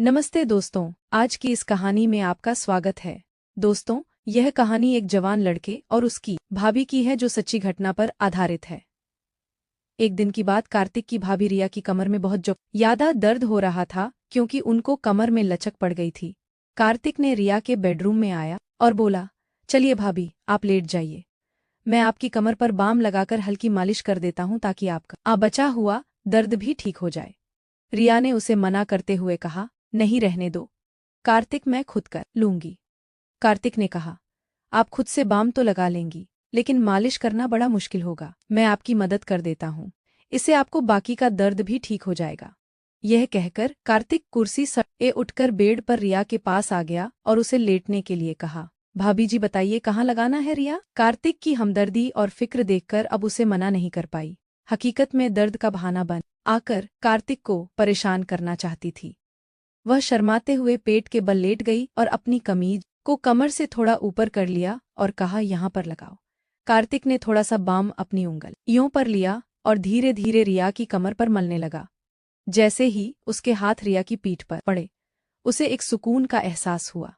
नमस्ते दोस्तों, आज की इस कहानी में आपका स्वागत है। दोस्तों, यह कहानी एक जवान लड़के और उसकी भाभी की है जो सच्ची घटना पर आधारित है। एक दिन की बात, कार्तिक की भाभी रिया की कमर में बहुत ज्यादा दर्द हो रहा था क्योंकि उनको कमर में लचक पड़ गई थी। कार्तिक ने रिया के बेडरूम में आया और बोला, चलिए भाभी, आप लेट जाइए। मैं आपकी कमर पर बाम लगाकर हल्की मालिश कर देता हूँ ताकि आपका बचा हुआ दर्द भी ठीक हो जाए। रिया ने उसे मना करते हुए कहा, नहीं, रहने दो कार्तिक, मैं खुद कर लूंगी। कार्तिक ने कहा, आप खुद से बाम तो लगा लेंगी, लेकिन मालिश करना बड़ा मुश्किल होगा। मैं आपकी मदद कर देता हूँ, इससे आपको बाकी का दर्द भी ठीक हो जाएगा। यह कहकर कार्तिक कुर्सी से उठकर बेड पर रिया के पास आ गया और उसे लेटने के लिए कहा। भाभी जी बताइए, कहाँ लगाना है रिया? कार्तिक की हमदर्दी और फिक्र देखकर अब उसे मना नहीं कर पाई। हकीकत में दर्द का बहाना बन आकर कार्तिक को परेशान करना चाहती थी। वह शर्माते हुए पेट के बल लेट गई और अपनी कमीज को कमर से थोड़ा ऊपर कर लिया और कहा, यहाँ पर लगाओ। कार्तिक ने थोड़ा सा बाम अपनी उंगलियों पर लिया और धीरे धीरे रिया की कमर पर मलने लगा। जैसे ही उसके हाथ रिया की पीठ पर पड़े, उसे एक सुकून का एहसास हुआ।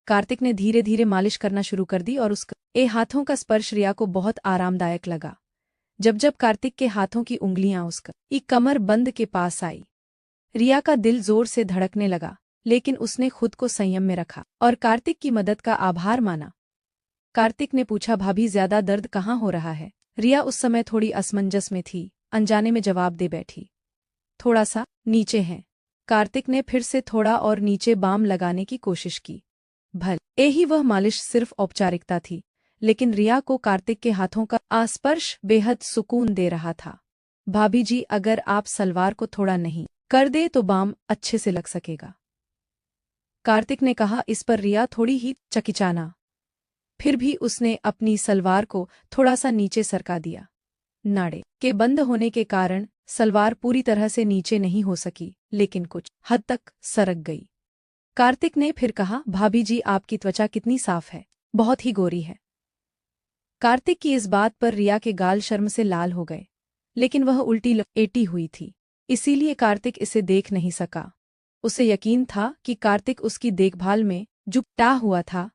कार्तिक ने धीरे धीरे मालिश करना शुरू कर दी और उसके हाथों का स्पर्श रिया को बहुत आरामदायक लगा। जब जब कार्तिक के हाथों की उंगलियां उसकी कमर बंद के पास आई, रिया का दिल जोर से धड़कने लगा, लेकिन उसने खुद को संयम में रखा और कार्तिक की मदद का आभार माना। कार्तिक ने पूछा, भाभी ज्यादा दर्द कहाँ हो रहा है? रिया उस समय थोड़ी असमंजस में थी, अनजाने में जवाब दे बैठी, थोड़ा सा नीचे है। कार्तिक ने फिर से थोड़ा और नीचे बाम लगाने की कोशिश की। भले ही वह मालिश सिर्फ औपचारिकता थी, लेकिन रिया को कार्तिक के हाथों का आस्पर्श बेहद सुकून दे रहा था। भाभी जी, अगर आप सलवार को थोड़ा नहीं कर दे तो बाम अच्छे से लग सकेगा, कार्तिक ने कहा। इस पर रिया थोड़ी ही चकिचाना, फिर भी उसने अपनी सलवार को थोड़ा सा नीचे सरका दिया। नाड़े के बंद होने के कारण सलवार पूरी तरह से नीचे नहीं हो सकी, लेकिन कुछ हद तक सरक गई। कार्तिक ने फिर कहा, भाभी जी, आपकी त्वचा कितनी साफ है, बहुत ही गोरी है। कार्तिक की इस बात पर रिया के गाल शर्म से लाल हो गए, लेकिन वह उल्टी लपेटी हुई थी, इसीलिए कार्तिक इसे देख नहीं सका। उसे यकीन था कि कार्तिक उसकी देखभाल में जुटा हुआ था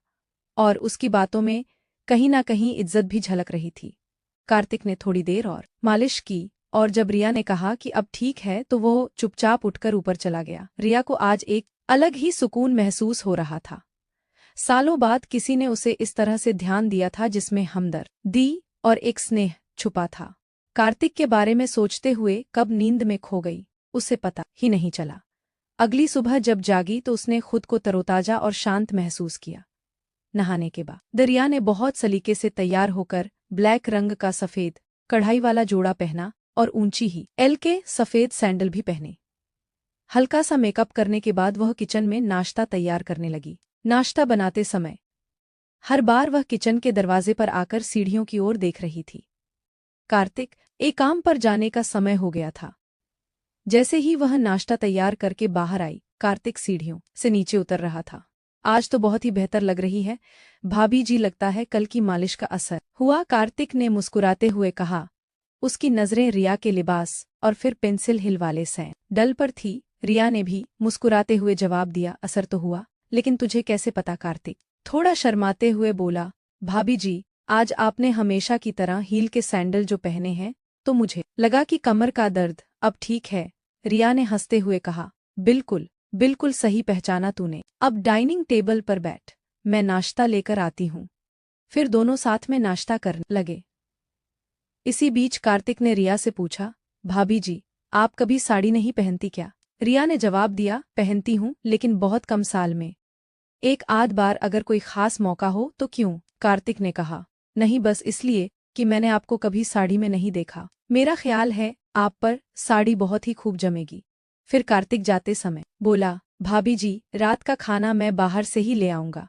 और उसकी बातों में कहीं न कहीं इज्जत भी झलक रही थी। कार्तिक ने थोड़ी देर और मालिश की और जब रिया ने कहा कि अब ठीक है तो वो चुपचाप उठकर ऊपर चला गया। रिया को आज एक अलग ही सुकून महसूस हो रहा था। सालों बाद किसी ने उसे इस तरह से ध्यान दिया था जिसमें हमदर्दी और एक स्नेह छुपा था। कार्तिक के बारे में सोचते हुए कब नींद में खो गई, उसे पता ही नहीं चला। अगली सुबह जब जागी तो उसने खुद को तरोताजा और शांत महसूस किया। नहाने के बाद रिया ने बहुत सलीके से तैयार होकर ब्लैक रंग का सफेद कढ़ाई वाला जोड़ा पहना और ऊंची ही एल के सफेद सैंडल भी पहने। हल्का सा मेकअप करने के बाद वह किचन में नाश्ता तैयार करने लगी। नाश्ता बनाते समय हर बार वह किचन के दरवाजे पर आकर सीढ़ियों की ओर देख रही थी। कार्तिक एक काम पर जाने का समय हो गया था। जैसे ही वह नाश्ता तैयार करके बाहर आई, कार्तिक सीढ़ियों से नीचे उतर रहा था। आज तो बहुत ही बेहतर लग रही है भाभी जी, लगता है कल की मालिश का असर हुआ, कार्तिक ने मुस्कुराते हुए कहा। उसकी नजरें रिया के लिबास और फिर पेंसिल हिल वाले सैंडल पर थी। रिया ने भी मुस्कुराते हुए जवाब दिया, असर तो हुआ, लेकिन तुझे कैसे पता? कार्तिक थोड़ा शर्माते हुए बोला, भाभी जी, आज आपने हमेशा की तरह हील के सैंडल जो पहने हैं, तो मुझे लगा कि कमर का दर्द अब ठीक है। रिया ने हंसते हुए कहा, बिल्कुल बिल्कुल सही पहचाना तूने। अब डाइनिंग टेबल पर बैठ, मैं नाश्ता लेकर आती हूँ। फिर दोनों साथ में नाश्ता करने लगे। इसी बीच कार्तिक ने रिया से पूछा, भाभी जी, आप कभी साड़ी नहीं पहनती क्या? रिया ने जवाब दिया, पहनती हूँ, लेकिन बहुत कम साल में एक आध बार, अगर कोई खास मौका हो तो। क्यों? कार्तिक ने कहा, नहीं, बस इसलिए कि मैंने आपको कभी साड़ी में नहीं देखा। मेरा ख्याल है आप पर साड़ी बहुत ही खूब जमेगी। फिर कार्तिक जाते समय बोला, भाभी जी, रात का खाना मैं बाहर से ही ले आऊंगा,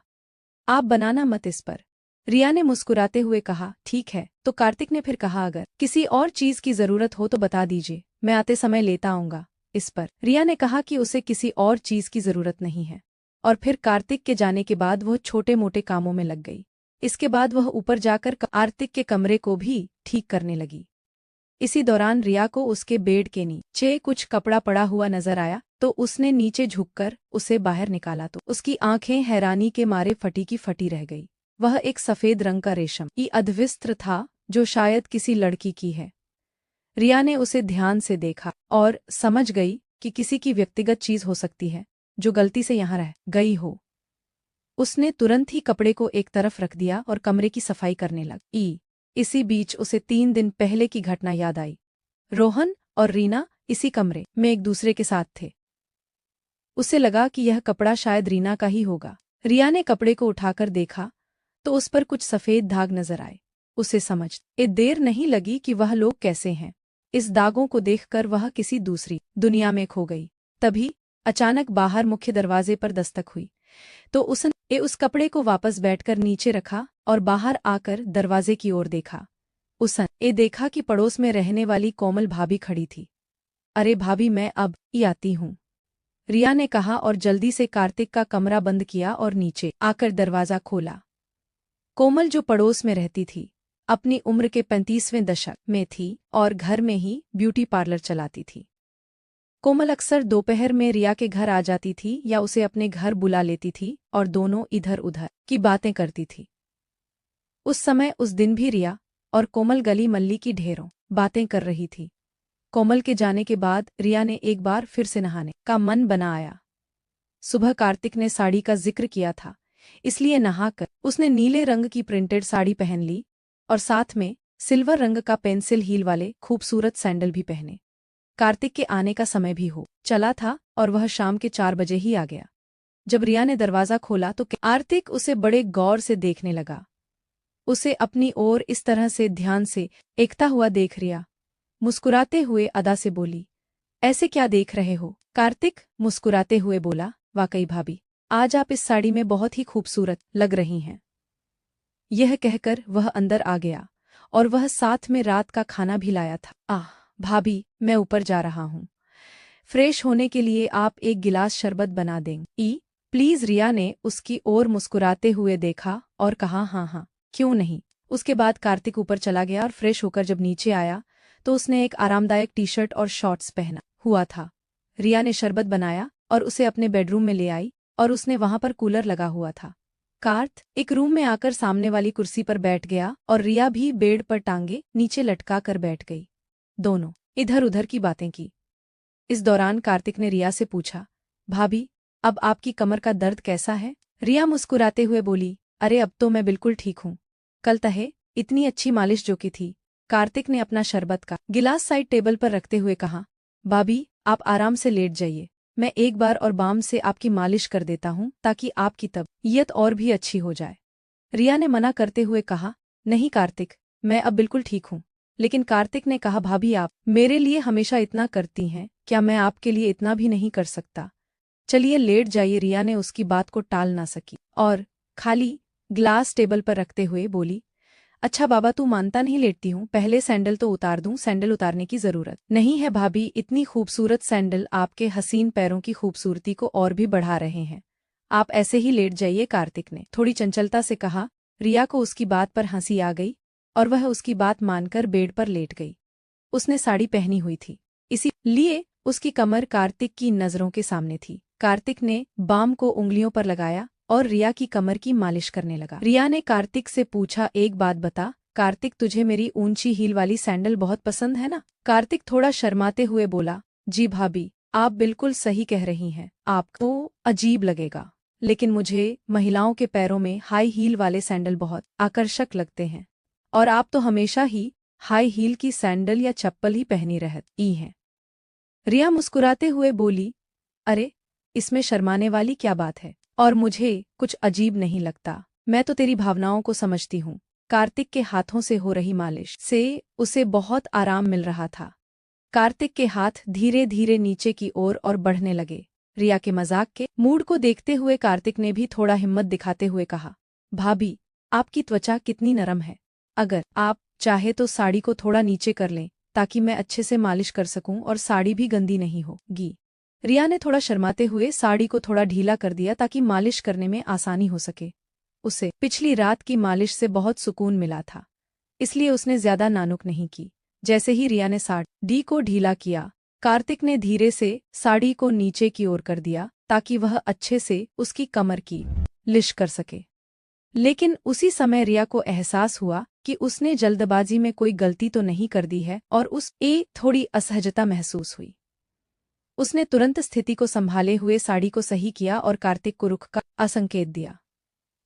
आप बनाना मत इस पर। रिया ने मुस्कुराते हुए कहा, ठीक है। तो कार्तिक ने फिर कहा, अगर किसी और चीज की जरूरत हो तो बता दीजिए, मैं आते समय लेता आऊंगा। इस पर रिया ने कहा कि उसे किसी और चीज की जरूरत नहीं है, और फिर कार्तिक के जाने के बाद वह छोटे मोटे कामों में लग गई। इसके बाद वह ऊपर जाकर कार्तिक के कमरे को भी ठीक करने लगी। इसी दौरान रिया को उसके बेड के नीचे कुछ कपड़ा पड़ा हुआ नजर आया, तो तो उसने नीचे झुककर उसे बाहर निकाला तो उसकी आंखें हैरानी के मारे फटी की फटी रह गई। वह एक सफेद रंग का रेशमी अधवस्त्र था जो शायद किसी लड़की की है। रिया ने उसे ध्यान से देखा और समझ गई कि किसी की व्यक्तिगत चीज हो सकती है जो गलती से यहाँ रह गई हो। उसने तुरंत ही कपड़े को एक तरफ रख दिया और कमरे की सफाई करने लगी। इसी बीच उसे 3 दिन पहले की घटना याद आई। रोहन और रीना इसी कमरे में एक दूसरे के साथ थे। उसे लगा कि यह कपड़ा शायद रीना का ही होगा। रिया ने कपड़े को उठाकर देखा तो उस पर कुछ सफेद दाग नजर आए। उसे समझ देर नहीं लगी कि वह लोग कैसे हैं। इस दागों को देखकर वह किसी दूसरी दुनिया में खो गई। तभी अचानक बाहर मुख्य दरवाजे पर दस्तक हुई तो उसने उस कपड़े को वापस बैठकर नीचे रखा और बाहर आकर दरवाजे की ओर देखा। उसने देखा कि पड़ोस में रहने वाली कोमल भाभी खड़ी थी। अरे भाभी, मैं अब ही आती हूँ, रिया ने कहा और जल्दी से कार्तिक का कमरा बंद किया और नीचे आकर दरवाजा खोला। कोमल, जो पड़ोस में रहती थी, अपनी उम्र के 35वें दशक में थी और घर में ही ब्यूटी पार्लर चलाती थी। कोमल अक्सर दोपहर में रिया के घर आ जाती थी या उसे अपने घर बुला लेती थी और दोनों इधर उधर की बातें करती थी। उस समय उस दिन भी रिया और कोमल गली मल्ली की ढेरों बातें कर रही थी। कोमल के जाने के बाद रिया ने एक बार फिर से नहाने का मन बनाया। सुबह कार्तिक ने साड़ी का जिक्र किया था, इसलिए नहाकर उसने नीले रंग की प्रिंटेड साड़ी पहन ली और साथ में सिल्वर रंग का पेंसिल हील वाले खूबसूरत सैंडल भी पहने। कार्तिक के आने का समय भी हो चला था और वह शाम के 4 बजे ही आ गया। जब रिया ने दरवाजा खोला तो कार्तिक उसे बड़े गौर से देखने लगा। उसे अपनी ओर इस तरह से ध्यान से एकता हुआ देख रिया मुस्कुराते हुए अदा से बोली, ऐसे क्या देख रहे हो? कार्तिक मुस्कुराते हुए बोला, वाकई भाभी, आज आप इस साड़ी में बहुत ही खूबसूरत लग रही हैं। यह कहकर वह अंदर आ गया और वह साथ में रात का खाना भी लाया था। आह भाभी, मैं ऊपर जा रहा हूँ, फ्रेश होने के लिए आप एक गिलास शरबत बना देंगी प्लीज? रिया ने उसकी ओर मुस्कुराते हुए देखा और कहा, हाँ हाँ, क्यों नहीं। उसके बाद कार्तिक ऊपर चला गया और फ्रेश होकर जब नीचे आया तो उसने एक आरामदायक टी-शर्ट और शॉर्ट्स पहना हुआ था। रिया ने शरबत बनाया और उसे अपने बेडरूम में ले आई और उसने वहां पर कूलर लगा हुआ था। कार्त एक रूम में आकर सामने वाली कुर्सी पर बैठ गया और रिया भी बेड पर टांगे नीचे लटका कर बैठ गई। दोनों इधर उधर की बातें की। इस दौरान कार्तिक ने रिया से पूछा, भाभी, अब आपकी कमर का दर्द कैसा है? रिया मुस्कुराते हुए बोली, अरे अब तो मैं बिल्कुल ठीक हूँ, कल तहे इतनी अच्छी मालिश जो की थी। कार्तिक ने अपना शरबत का गिलास साइड टेबल पर रखते हुए कहा, भाभी आप आराम से लेट जाइए, मैं एक बार और बाम से आपकी मालिश कर देता हूँ ताकि आपकी तबीयत और भी अच्छी हो जाए। रिया ने मना करते हुए कहा, नहीं कार्तिक, मैं अब बिल्कुल ठीक हूँ। लेकिन कार्तिक ने कहा, भाभी आप मेरे लिए हमेशा इतना करती हैं, क्या मैं आपके लिए इतना भी नहीं कर सकता? चलिए लेट जाइए। रिया ने उसकी बात को टाल ना सकी और खाली ग्लास टेबल पर रखते हुए बोली, अच्छा बाबा तू मानता नहीं, लेटती हूँ, पहले सैंडल तो उतार दूँ? सैंडल उतारने की जरूरत नहीं है भाभी, इतनी खूबसूरत सैंडल आपके हसीन पैरों की खूबसूरती को और भी बढ़ा रहे हैं, आप ऐसे ही लेट जाइए। कार्तिक ने थोड़ी चंचलता से कहा। रिया को उसकी बात पर हंसी आ गई और वह उसकी बात मानकर बेड पर लेट गई। उसने साड़ी पहनी हुई थी, इसीलिए उसकी कमर कार्तिक की नजरों के सामने थी। कार्तिक ने बाम को उंगलियों पर लगाया और रिया की कमर की मालिश करने लगा। रिया ने कार्तिक से पूछा, एक बात बता कार्तिक, तुझे मेरी ऊंची हील वाली सैंडल बहुत पसंद है ना? कार्तिक थोड़ा शर्माते हुए बोला, जी भाभी, आप बिल्कुल सही कह रही हैं, आपको अजीब लगेगा, लेकिन मुझे महिलाओं के पैरों में हाई हील वाले सैंडल बहुत आकर्षक लगते हैं और आप तो हमेशा ही हाई हील की सैंडल या चप्पल ही पहनी रहती हैं। रिया मुस्कुराते हुए बोली, अरे इसमें शर्माने वाली क्या बात है, और मुझे कुछ अजीब नहीं लगता, मैं तो तेरी भावनाओं को समझती हूँ। कार्तिक के हाथों से हो रही मालिश से उसे बहुत आराम मिल रहा था। कार्तिक के हाथ धीरे धीरे नीचे की ओर और बढ़ने लगे। रिया के मजाक के मूड को देखते हुए कार्तिक ने भी थोड़ा हिम्मत दिखाते हुए कहा, भाभी आपकी त्वचा कितनी नरम है, अगर आप चाहे तो साड़ी को थोड़ा नीचे कर लें ताकि मैं अच्छे से मालिश कर सकूं और साड़ी भी गंदी नहीं होगी। रिया ने थोड़ा शर्माते हुए साड़ी को थोड़ा ढीला कर दिया ताकि मालिश करने में आसानी हो सके। उसे पिछली रात की मालिश से बहुत सुकून मिला था, इसलिए उसने ज्यादा नानुक नहीं की। जैसे ही रिया ने साड़ी को ढीला किया, कार्तिक ने धीरे से साड़ी को नीचे की ओर कर दिया ताकि वह अच्छे से उसकी कमर की लिश कर सके। लेकिन उसी समय रिया को एहसास हुआ कि उसने जल्दबाजी में कोई गलती तो नहीं कर दी है और थोड़ी असहजता महसूस हुई। उसने तुरंत स्थिति को संभाले हुए साड़ी को सही किया और कार्तिक को रुख का संकेत दिया।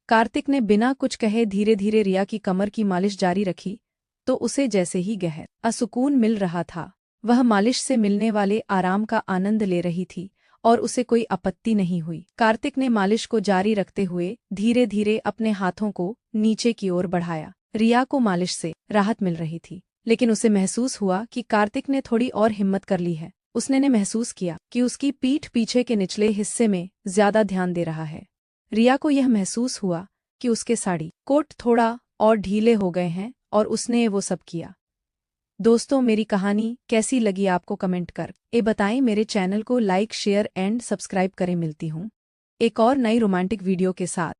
कार्तिक ने बिना कुछ कहे धीरे धीरे रिया की कमर की मालिश जारी रखी तो उसे जैसे ही गहरा सुकून मिल रहा था, वह मालिश से मिलने वाले आराम का आनंद ले रही थी और उसे कोई आपत्ति नहीं हुई। कार्तिक ने मालिश को जारी रखते हुए धीरे धीरे अपने हाथों को नीचे की ओर बढ़ाया। रिया को मालिश से राहत मिल रही थी, लेकिन उसे महसूस हुआ कि कार्तिक ने थोड़ी और हिम्मत कर ली है। उसने महसूस किया कि उसकी पीठ पीछे के निचले हिस्से में ज्यादा ध्यान दे रहा है। रिया को यह महसूस हुआ कि उसके साड़ी कोट थोड़ा और ढीले हो गए हैं और उसने वो सब किया। दोस्तों, मेरी कहानी कैसी लगी आपको कमेंट कर बताएं। मेरे चैनल को लाइक शेयर एंड सब्सक्राइब करें। मिलती हूँ एक और नई रोमांटिक वीडियो के साथ।